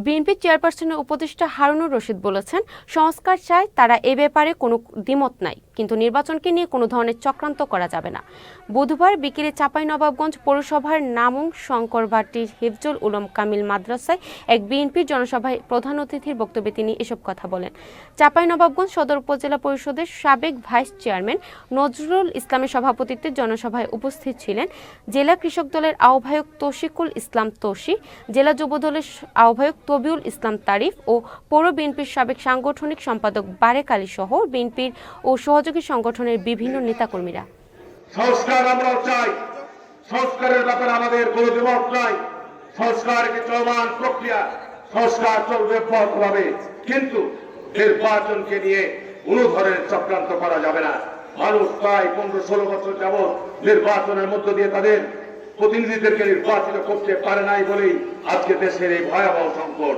BNP চেয়ারপারসনের উপদেষ্টা হারুনুর রশিদ বলেছেন, সংস্কার চায় তারা এ ব্যাপারে কোনো দ্বিমত নাই, কিন্তু নির্বাচনকে নিয়ে কোনো ধরনের চক্রান্ত করা যাবে না। বুধবার বিকেলে চাঁপাইনবাবগঞ্জ পৌরসভার নামুং শঙ্করবাটির হিফজুল উলুম কামিল মাদ্রাসায় এক বিএনপির জনসভায় প্রধান অতিথির বক্তব্যে তিনি এসব কথা বলেন। চাঁপাইনবাবগঞ্জ সদর উপজেলা পরিষদের সাবেক ভাইস চেয়ারম্যান নজরুল ইসলামের সভাপতিত্বে জনসভায় উপস্থিত ছিলেন জেলা কৃষক দলের আহ্বায়ক তৌশিকুল ইসলাম তোষী, জেলা যুব দলের আহ্বায়ক তবিউল ইসলাম তারিফ ও পৌর বিএনপির সাবেক সাংগঠনিক সম্পাদক বারেক আলী সহ বিএনপির ও সহযোগী সংগঠনের বিভিন্ন নেতাকর্মীরা। সংস্কার আমরা চাই, সংস্কারের ব্যাপারে আমাদের কোনো দ্বিমত নাই। সংস্কার একটি চলমান প্রক্রিয়া, সংস্কার চলবে পথভাবে, কিন্তু নির্বাচনকে নিয়ে কোনো ধরনের চক্রান্ত করা যাবে না। মানুষ প্রায় 15-16 বছর যাবৎ নির্বাচনের মধ্য দিয়ে তাদের প্রতিনিধিদেরকে নির্বাচিত করতে পারে নাই বলেই আজকে দেশের এই ভয়াবহ সংকট।